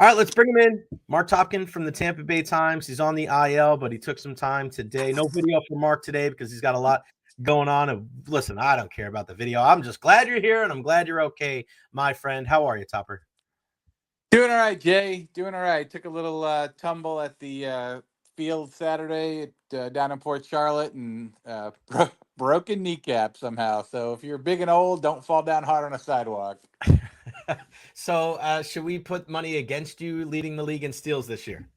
All right, let's bring him in. Marc Topkin from the Tampa Bay Times. He's on the IL, but he took some time today. No video for Mark today because he's got a lot going on. And listen, I don't care about the video. I'm just glad you're here, and I'm glad you're okay, my friend. How are you, Topper? Doing all right, Jay. Doing all right. Took a little tumble at the field Saturday down in Port Charlotte and broken kneecap somehow. So if you're big and old, don't fall down hard on a sidewalk. So, should we put money against you leading the league in steals this year?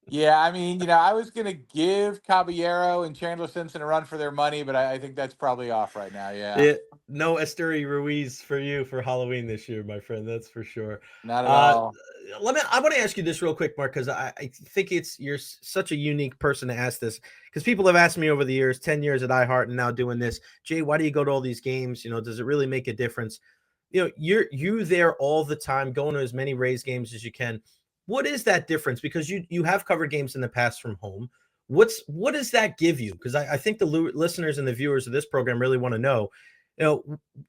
Yeah, I mean, I was gonna give Caballero and Chandler Simpson a run for their money, but I think that's probably off right now. Yeah, Yeah, no Esteri Ruiz for you for Halloween this year, my friend. That's for sure. not at Uh, all. I want to ask you this real quick, Mark, because I think you're such a unique person to ask this. Because people have asked me over the years, 10 years at iHeart, and now doing this. Jay, why do you go to all these games? Does it really make a difference? You're there all the time, going to as many Rays games as you can. What is that difference? Because you have covered games in the past from home. What does that give you? Because I think the listeners and the viewers of this program really want to know.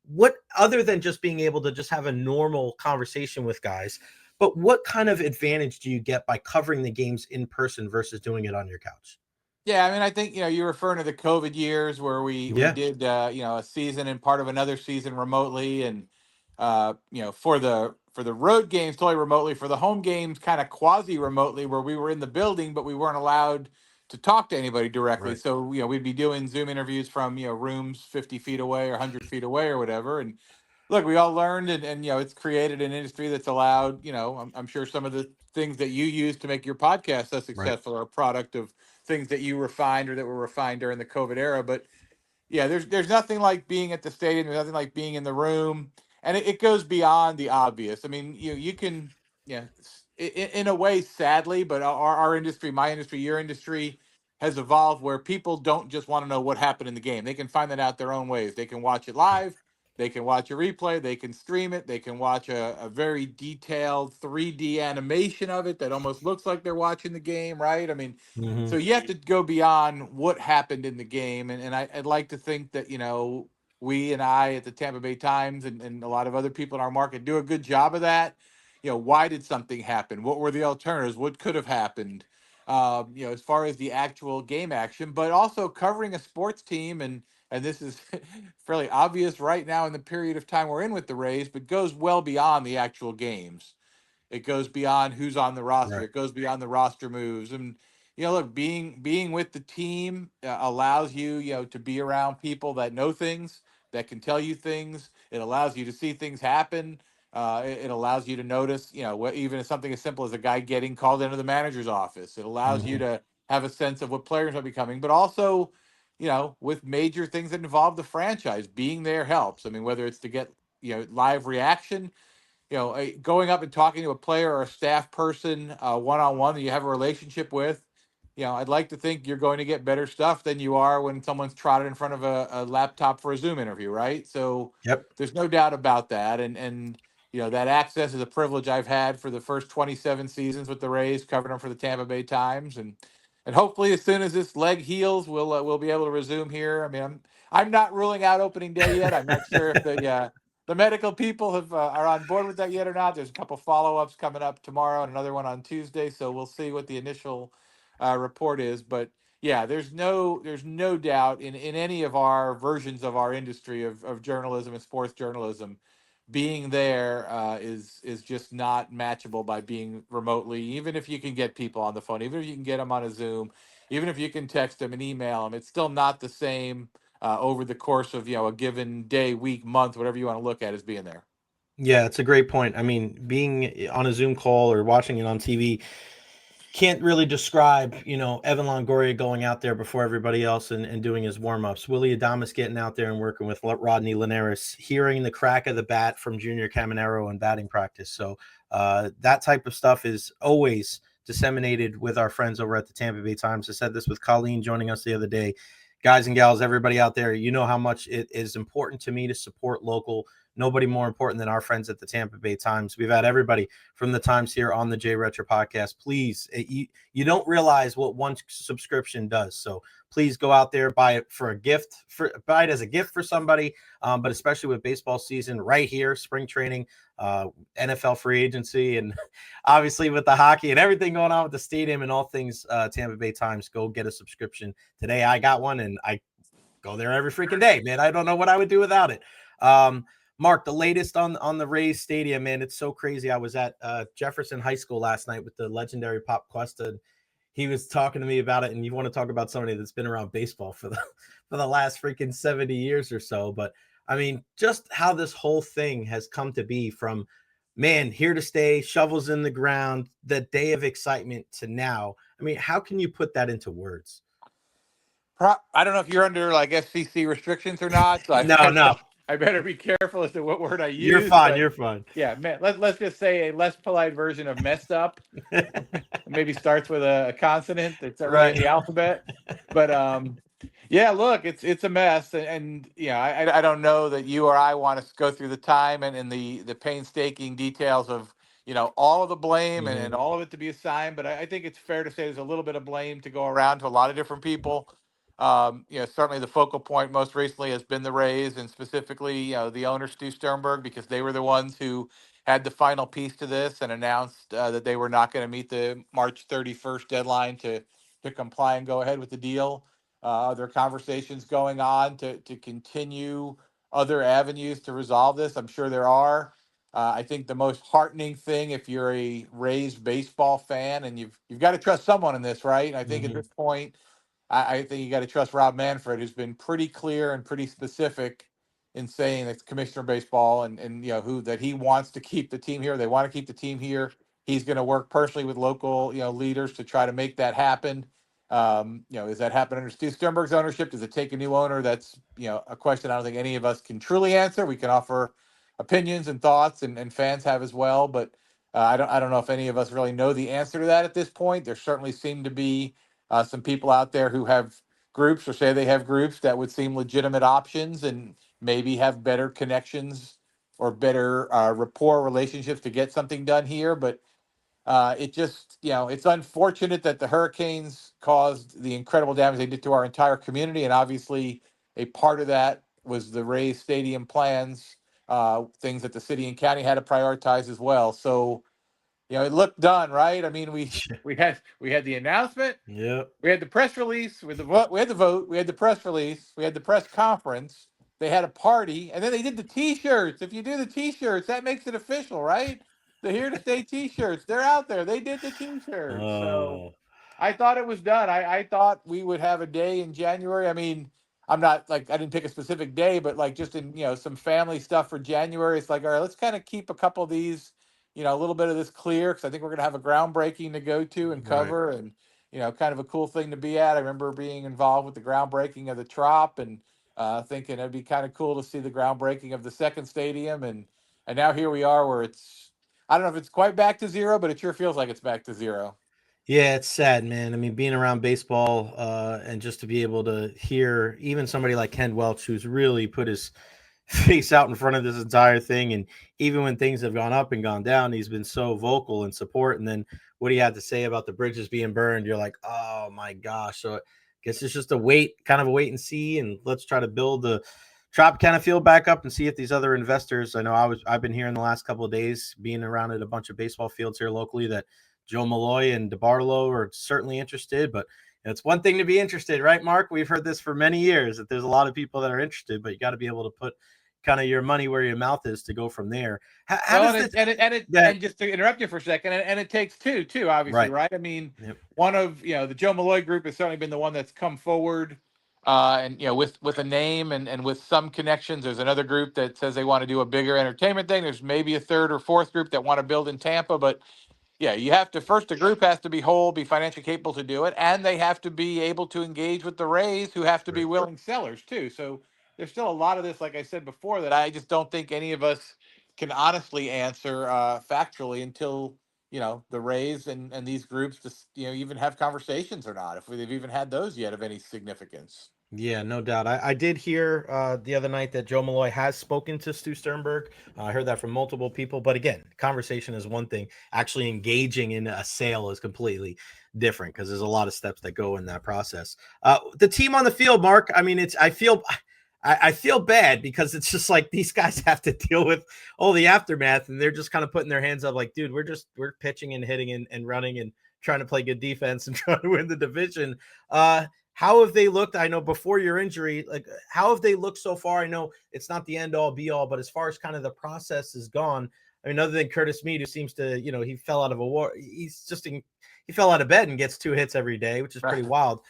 What other than just being able to just have a normal conversation with guys, but what kind of advantage do you get by covering the games in person versus doing it on your couch? Yeah, I mean, I think you're referring to the COVID years where we Yeah, did a season and part of another season remotely, and for the road games totally remotely, for the home games kind of quasi remotely, where we were in the building but we weren't allowed to talk to anybody directly. right. So we'd be doing Zoom interviews from rooms 50 feet away or 100 feet away or whatever, and look, we all learned, and it's created an industry that's allowed. I'm sure some of the things that you use to make your podcast so Right. successful are a product of things that you refined or that were refined during the COVID era. But yeah, there's nothing like being at the stadium. There's nothing like being in the room, and it goes beyond the obvious. I mean, you can, yeah, in a way, sadly, but our industry, my industry, your industry, has evolved where people don't just want to know what happened in the game. They can find that out their own ways. They can watch it live. They can watch a replay. They can stream it. They can watch a very detailed 3D animation of it that almost looks like they're watching the game, right? I mean, so Hmm. you have to go beyond what happened in the game, and I'd like to think that we and I at the Tampa Bay Times and a lot of other people in our market do a good job of that. Why did something happen? What were the alternatives? What could have happened? As far as the actual game action, but also covering a sports team, and this is fairly obvious right now in the period of time we're in with the Rays, but goes well beyond the actual games. It goes beyond who's on the roster. Right. It goes beyond the roster moves. And look, being with the team allows you, to be around people that know things, that can tell you things. It allows you to see things happen. It allows you to notice, even something as simple as a guy getting called into the manager's office. It allows you Hmm. to have a sense of what players are becoming, but also, with major things that involve the franchise, being there helps. I mean, whether it's to get live reaction, going up and talking to a player or a staff person one on one that you have a relationship with, I'd like to think you're going to get better stuff than you are when someone's trotted in front of a laptop for a Zoom interview, right? So Yep. there's no doubt about that, and that access is a privilege I've had for the first 27 seasons with the Rays, covering them for the Tampa Bay Times, and hopefully as soon as this leg heals, we'll be able to resume here. I mean, I'm not ruling out opening day yet. I'm not sure if the medical people are on board with that yet or not. There's a couple follow-ups coming up tomorrow and another one on Tuesday, so we'll see what the initial report is. But yeah, there's no doubt in any of our versions of our industry of journalism and sports journalism, being there is just not matchable by being remotely. Even if you can get people on the phone, even if you can get them on a Zoom, even if you can text them and email them, it's still not the same over the course of a given day, week, month, whatever you want to look at as being there. Yeah, it's a great point. I mean, being on a Zoom call or watching it on TV can't really describe, Evan Longoria going out there before everybody else and doing his warm-ups. Willie Adamas getting out there and working with Rodney Linares, hearing the crack of the bat from Junior Caminero in batting practice. So that type of stuff is always disseminated with our friends over at the Tampa Bay Times. I said this with Colleen joining us the other day. Guys and gals, everybody out there, you know how much it is important to me to support local. Nobody more important than our friends at the Tampa Bay Times. We've had everybody from the Times here on the Jay Recher podcast. Please, you don't realize what one subscription does. So please go out there, buy it for a gift, buy it as a gift for somebody. But especially with baseball season right here, spring training, NFL free agency, and obviously with the hockey and everything going on with the stadium and all things Tampa Bay Times, go get a subscription today. I got one and I go there every freaking day, man. I don't know what I would do without it. Mark, the latest on the Rays Stadium, man, it's so crazy. I was at Jefferson High School last night with the legendary Pop Cuesta. He was talking to me about it, and you want to talk about somebody that's been around baseball for the last freaking 70 years or so. But I mean, just how this whole thing has come to be from, man, here to stay, shovels in the ground, the day of excitement to now. I mean, how can you put that into words? I don't know if you're under like FCC restrictions or not, so No, I better be careful as to what word I you're use. fine. But You're fine. yeah, let's just say a less polite version of messed up. Maybe starts with a consonant that's not really in Right. the alphabet. But yeah, look, it's a mess, and yeah, I don't know that you or I want to go through the time and the painstaking details of all of the blame and Mhm. all of it to be assigned. But I think it's fair to say there's a little bit of blame to go around to a lot of different people. Certainly the focal point most recently has been the Rays, and specifically, the owner Stu Sternberg, because they were the ones who had the final piece to this and announced that they were not going to meet the March 31st deadline to comply and go ahead with the deal. There are conversations going on to continue other avenues to resolve this. I'm sure there are. I think the most heartening thing, if you're a Rays baseball fan, and you've got to trust someone in this, right? And I think at Mhm. this point, I think you got to trust Rob Manfred, who's been pretty clear and pretty specific in saying that Commissioner of Baseball and who that he wants to keep the team here. They want to keep the team here. He's going to work personally with local leaders to try to make that happen. Does that happen under Steve Sternberg's ownership? Does it take a new owner? That's a question I don't think any of us can truly answer. We can offer opinions and thoughts, and fans have as well, but I don't know if any of us really know the answer to that at this point. There certainly seem to be some people out there who have groups or say they have groups that would seem legitimate options and maybe have better connections or better rapport relationships to get something done here. But it just, it's unfortunate that the hurricanes caused the incredible damage they did to our entire community. And obviously, a part of that was the Rays Stadium plans, things that the city and county had to prioritize as well. So, it looked done, right? I mean, we had the announcement, Yep. we had the press release, with the vote, we had the vote, we had the press release, we had the press conference. They had a party, and then they did the T-shirts. If you do the T-shirts, that makes it official, right? The Here to Stay T-shirts, they're out there. They did the T-shirts, so Oh, I thought it was done. I thought we would have a day in January. I mean, I'm not like I didn't pick a specific day, but like just in some family stuff for January. It's like, all right, let's kind of keep a couple of these, a little bit of this clear, because I think we're gonna have a groundbreaking to go to and right. cover, and kind of a cool thing to be at. I remember being involved with the groundbreaking of the Trop, and thinking it'd be kind of cool to see the groundbreaking of the second stadium, and now here we are, where it's I don't know if it's quite back to zero, but it sure feels like it's back to zero. Yeah, it's sad, man. I mean, being around baseball and just to be able to hear even somebody like Ken Welch, who's really put his face out in front of this entire thing, and even when things have gone up and gone down, he's been so vocal in support. And then what he had to say about the bridges being burned, you're like, oh my gosh. So I guess it's just kind of a wait and see, and let's try to build the Tropicana field back up and see if these other investors. I know I've been hearing the last couple of days, being around at a bunch of baseball fields here locally, that Joe Malloy and DeBartolo are certainly interested. But it's one thing to be interested, right, Mark? We've heard this for many years, that there's a lot of people that are interested, but you got to be able to put kind of your money where your mouth is to go from there. How Well, does and this it and it and it that and just to interrupt you for a second, and it takes two too, obviously, right? right? I mean, Yep. one of the Joe Malloy group has certainly been the one that's come forward, and with a name and with some connections. There's another group that says they want to do a bigger entertainment thing. There's maybe a third or fourth group that want to build in Tampa, but yeah, you have to first, the group has to be whole, be financially capable to do it, and they have to be able to engage with the Rays, who have to be Right. willing sellers too. So there's still a lot of this, like I said before, that I just don't think any of us can honestly answer factually until the Rays and these groups just even have conversations or not, if they've even had those yet of any significance. Yeah, no doubt. I did hear the other night that Joe Malloy has spoken to Stu Sternberg. I heard that from multiple people. But again, conversation is one thing. Actually engaging in a sale is completely different, because there's a lot of steps that go in that process. The team on the field, Mark. I mean, I feel bad because it's just like these guys have to deal with all the aftermath, and they're just kind of putting their hands up, like, dude, we're pitching and hitting and running and trying to play good defense and trying to win the division. How have they looked? I know before your injury, like how have they looked so far? I know it's not the end all be all, but as far as kind of the process is gone, I mean, other than Curtis Mead, who seems to, he fell out of a war, he fell out of bed and gets 2 hits every day, which is pretty wild.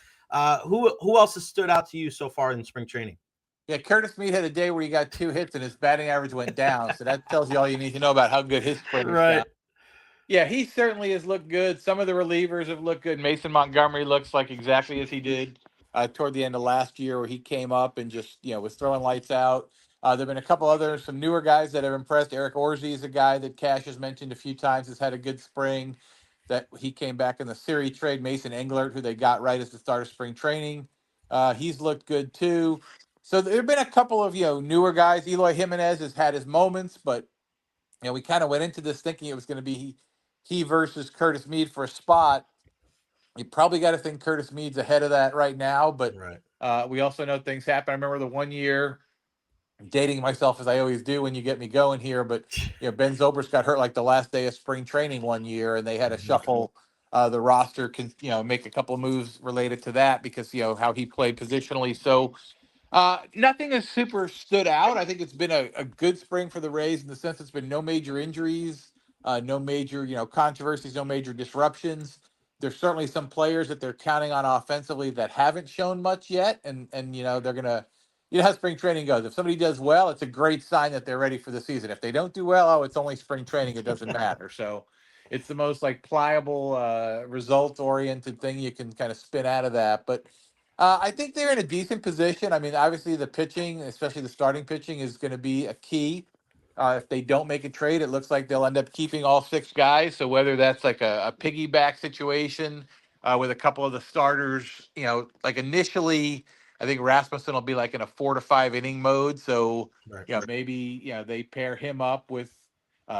Who else has stood out to you so far in spring training? Yeah, Curtis Mead had a day where he got 2 hits and his batting average went down. So that tells you all you need to know about how good his spring has gone. Right. Yeah, he certainly has looked good. Some of the relievers have looked good. Mason Montgomery looks like exactly as he did toward the end of last year, where he came up and just was throwing lights out. There've been a couple other some newer guys that have impressed. Eric Orsi is a guy that Cash has mentioned a few times. Has had a good spring. That he came back in the Siri trade. Mason Englert, who they got right as the start of spring training, he's looked good too. So there have been a couple of newer guys. Eloy Jimenez has had his moments, but we kind of went into this thinking it was going to be he versus Curtis Mead for a spot. You probably got to think Curtis Mead's ahead of that right now, but Right. we also know things happen. I remember the one year, dating myself as I always do when you get me going here, but Ben Zobrist got hurt like the last day of spring training one year, and they had to Mhm. shuffle the roster, make a couple of moves related to that because how he played positionally. So nothing has super stood out. I think it's been a good spring for the Rays in the sense it's been no major injuries, no major controversies, no major disruptions. There's certainly some players that they're counting on offensively that haven't shown much yet, and they're gonna. You know how spring training goes. If somebody does well, it's a great sign that they're ready for the season. If they don't do well, oh, it's only spring training. It doesn't matter. So, it's the most like pliable, result oriented thing you can kind of spin out of that. But I think they're in a decent position. I mean, obviously the pitching, especially the starting pitching, is going to be a key. If they don't make a trade, it looks like they'll end up keeping all 6 guys. So whether that's like a piggyback situation with a couple of the starters, like initially, I think Rasmussen will be like in a 4 to 5 inning mode. So Right. maybe they pair him up with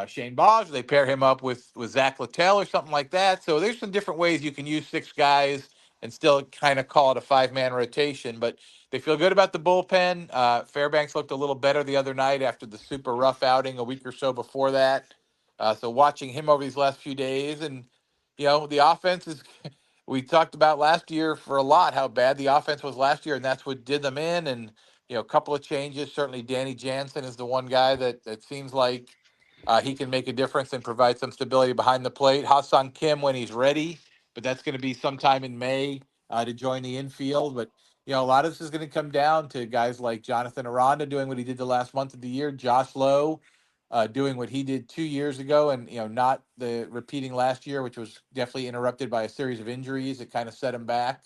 Shane Boggs, or they pair him up with Zach Littell or something like that. So there's some different ways you can use 6 guys and still kind of call it a 5-man rotation. But they feel good about the bullpen. Fairbanks looked a little better the other night after the super rough outing a week or so before that. So watching him over these last few days, and the offense is. We talked about last year for a lot how bad the offense was last year, and that's what did them in. And a couple of changes. Certainly, Danny Jansen is the one guy that seems like he can make a difference and provide some stability behind the plate. Hassan Kim when he's ready, but that's going to be sometime in May to join the infield. But a lot of this is going to come down to guys like Jonathan Aranda doing what he did the last month of the year, Josh Lowe doing what he did 2 years ago, and not the repeating last year, which was definitely interrupted by a series of injuries that kind of set him back.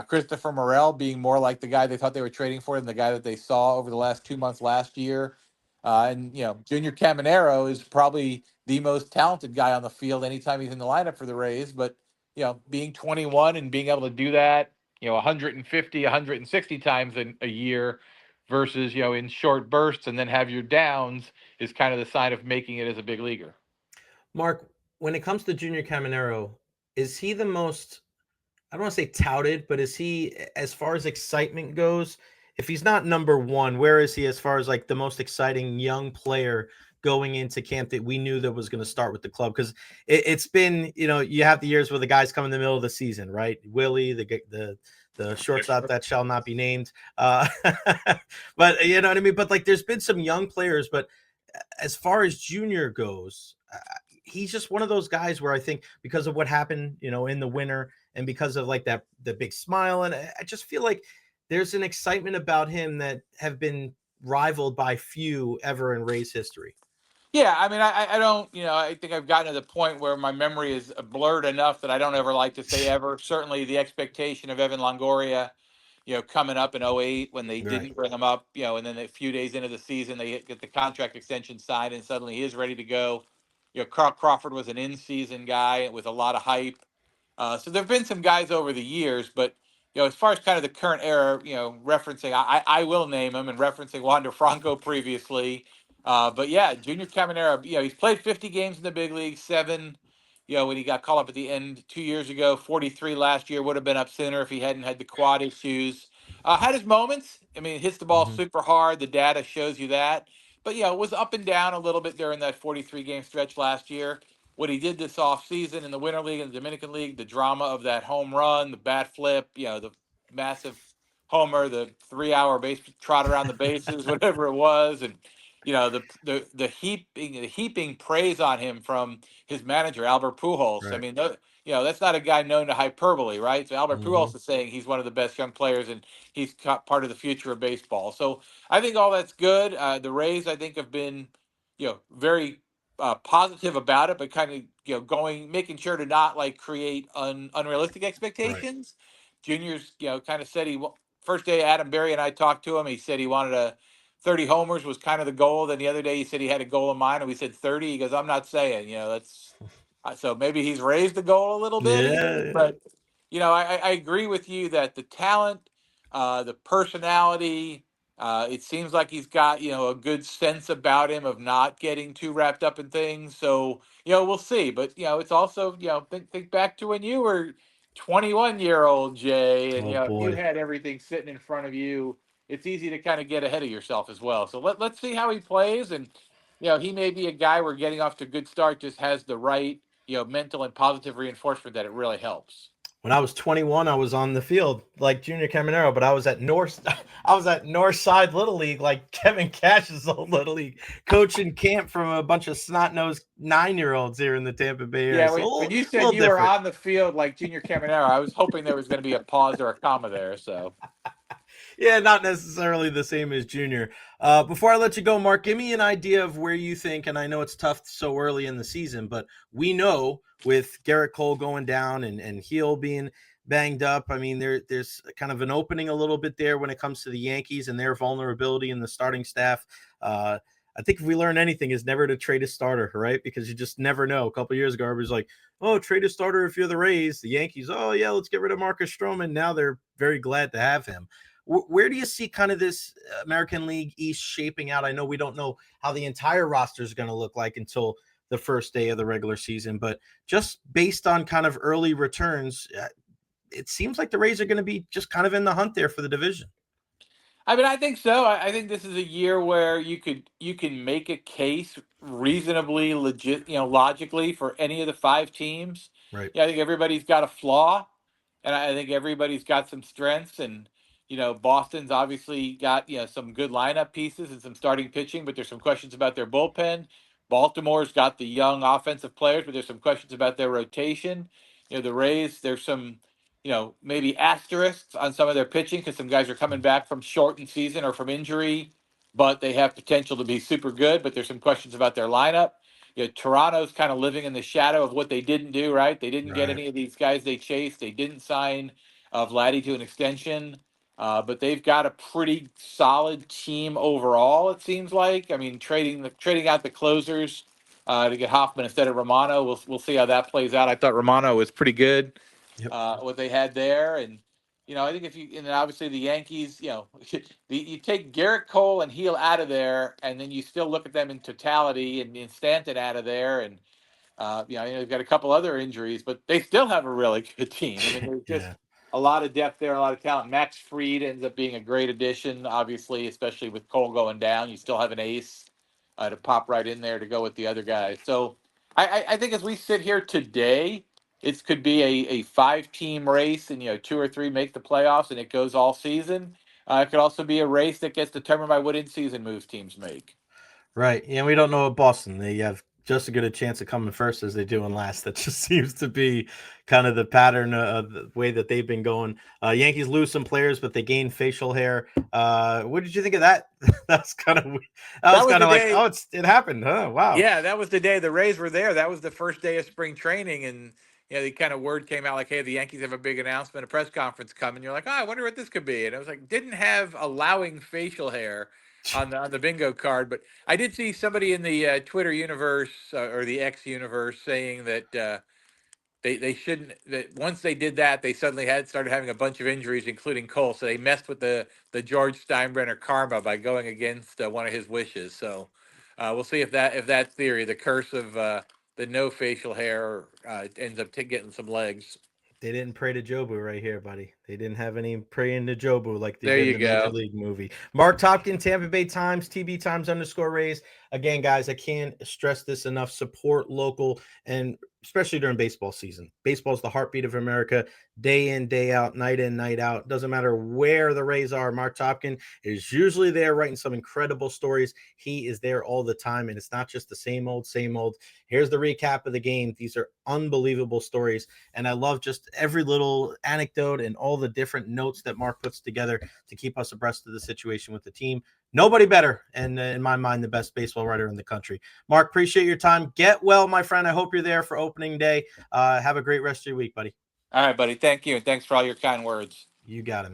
Christopher Morel being more like the guy they thought they were trading for than the guy that they saw over the last 2 months last year. And Junior Caminero is probably the most talented guy on the field anytime he's in the lineup for the Rays. But being 21 and being able to do that, 150, 160 times a year versus in short bursts and then have your downs is kind of the sign of making it as a big leaguer. Mark, when it comes to Junior Caminero, is he the most, I don't want to say touted, but is he, as far as excitement goes, if he's not number one, where is he as far as like the most exciting young player going into camp that we knew that was going to start with the club? Because it's been, you have the years where the guys come in the middle of the season, right? Willie, the shortstop that shall not be named. But you know what I mean? But like there's been some young players, but as far as Junior goes, he's just one of those guys where I think because of what happened, in the winter and because of like that, the big smile. And I just feel like there's an excitement about him that have been rivaled by few ever in Rays history. Yeah, I mean, I don't, I think I've gotten to the point where my memory is blurred enough that I don't ever like to say ever. Certainly the expectation of Evan Longoria, coming up in '08 when they Right. didn't bring him up, and then a few days into the season, they get the contract extension signed and suddenly he is ready to go. Carl Crawford was an in-season guy with a lot of hype. So there've been some guys over the years, but as far as kind of the current era, referencing, I will name him and referencing Wander Franco previously. But yeah, Junior Caminero, he's played 50 games in the big league, 7, when he got called up at the end 2 years ago, 43 last year, would have been up sooner if he hadn't had the quad issues. Had his moments. I mean, hits the ball Hmm. super hard. The data shows you that. But, it was up and down a little bit during that 43 game stretch last year. What he did this offseason in the Winter League and the Dominican League, the drama of that home run, the bat flip, the massive homer, the 3 hour base trot around the bases, whatever it was, and the heaping praise on him from his manager Albert Pujols. I Right. mean, that's not a guy known to hyperbole, right? So Albert Hmm. Pujols is saying he's one of the best young players and he's part of the future of baseball. So I think all that's good. The Rays, I think, have been, very positive about it, but kind of, making sure to not like create unrealistic Right. expectations. Junior's, kind of said first day Adam Berry and I talked to him. He said he wanted 30 homers was kind of the goal. Then the other day he said he had a goal in mind, and we said 30. He goes, I'm not saying, that's so maybe he's raised the goal a little bit even, Yeah. but I agree with you that the talent, the personality, it seems like he's got a good sense about him of not getting too wrapped up in things. So we'll see. But it's also think back to when you were 21-year-old Jay, and Oh if you boy. had everything sitting in front of you, it's easy to kind of get ahead of yourself as well. So let's see how he plays, and he may be a guy we're getting off to a good start, just has the right mental and positive reinforcement that it really helps. When I was 21, I was on the field like Junior Caminero, but I was at North. I was at North Side Little League, like Kevin Cash's old Little League, coaching camp from a bunch of snot nosed 9 year olds here in the Tampa Bay area. Yeah, So when you a said little you were different. on the field like Junior Caminero, I was hoping there was going to be a pause or a comma there. So Yeah, not necessarily the same as Junior. Before I let you go, Mark, give me an idea of where you think, and I know it's tough so early in the season, but we know with Garrett Cole going down and Heel being banged up, I mean, there's kind of an opening a little bit there when it comes to the Yankees and their vulnerability in the starting staff. I think if we learn anything is never to trade a starter, right? Because you just never know. A couple of years ago, everybody's like, oh, trade a starter if you're the Rays. The Yankees, oh, yeah, let's get rid of Marcus Stroman. Now they're very glad to have him. Where do you see kind of this American League East shaping out? I know we don't know how the entire roster is going to look like until the first day of the regular season, but just based on kind of early returns, it seems like the Rays are going to be just kind of in the hunt there for the division. I mean, I think so. I think this is a year where you can make a case reasonably legit, logically for any of the five teams. Right. Yeah, I think everybody's got a flaw, and I think everybody's got some strengths. And Boston's obviously got some good lineup pieces and some starting pitching, but there's some questions about their bullpen. Baltimore's got the young offensive players, but there's some questions about their rotation. The Rays, there's some maybe asterisks on some of their pitching because some guys are coming back from shortened season or from injury, but they have potential to be super good. But there's some questions about their lineup. Toronto's kind of living in the shadow of what they didn't do, right? They didn't get Right. any of these guys they chased. They didn't sign Vladdy to an extension, but they've got a pretty solid team overall. It seems like. I mean, trading out the closers to get Hoffman instead of Romano. We'll see how that plays out. I thought Romano was pretty good Yep. what they had there. And I think if you and then obviously the Yankees, you take Garrett Cole and Heel out of there, and then you still look at them in totality, and Stanton out of there, and they've got a couple other injuries, but they still have a really good team. I mean, there's just Yeah. a lot of depth there, a lot of talent. Max Fried ends up being a great addition, obviously, especially with Cole going down. You still have an ace to pop right in there to go with the other guys. So I think as we sit here today, it could be a five-team race, and two or three make the playoffs, and it goes all season. It could also be a race that gets determined by what in-season moves teams make. Right. Yeah, we don't know what Boston. They have just as good a chance of coming first as they do in last. That just seems to be kind of the pattern of the way that they've been going. Yankees lose some players, but they gain facial hair. What did you think of that? That's kind of that was That was kind the of like, day. oh, it happened, huh? Wow. Yeah, that was the day the Rays were there. That was the first day of spring training, and the kind of word came out like, "Hey, the Yankees have a big announcement, a press conference coming." You're like, "Oh, I wonder what this could be." And I was like, didn't have allowing facial hair on the bingo card, but I did see somebody in the Twitter universe or the X universe saying that they shouldn't, that once they did that, they suddenly had started having a bunch of injuries, including Cole. So they messed with the George Steinbrenner karma by going against one of his wishes. So we'll see if that theory, the curse of the no facial hair, ends up getting some legs. They didn't pray to Jobu right here, buddy. They didn't have any praying to Jobu like they There did in you the Major go. League movie. Marc Topkin, Tampa Bay Times, TB Times _Rays. Again, guys, I can't stress this enough. Support local, and especially during baseball season. Baseball is the heartbeat of America, day in, day out, night in, night out. Doesn't matter where the Rays are. Marc Topkin is usually there writing some incredible stories. He is there all the time, and it's not just the same old, same old. Here's the recap of the game. These are unbelievable stories, and I love just every little anecdote and all the different notes that Marc puts together to keep us abreast of the situation with the team. Nobody better, and in my mind, the best baseball writer in the country. Marc, appreciate your time. Get well, my friend. I hope you're there for opening day. Have a great rest of your week, buddy. All right, buddy. Thank you. And thanks for all your kind words. You got it.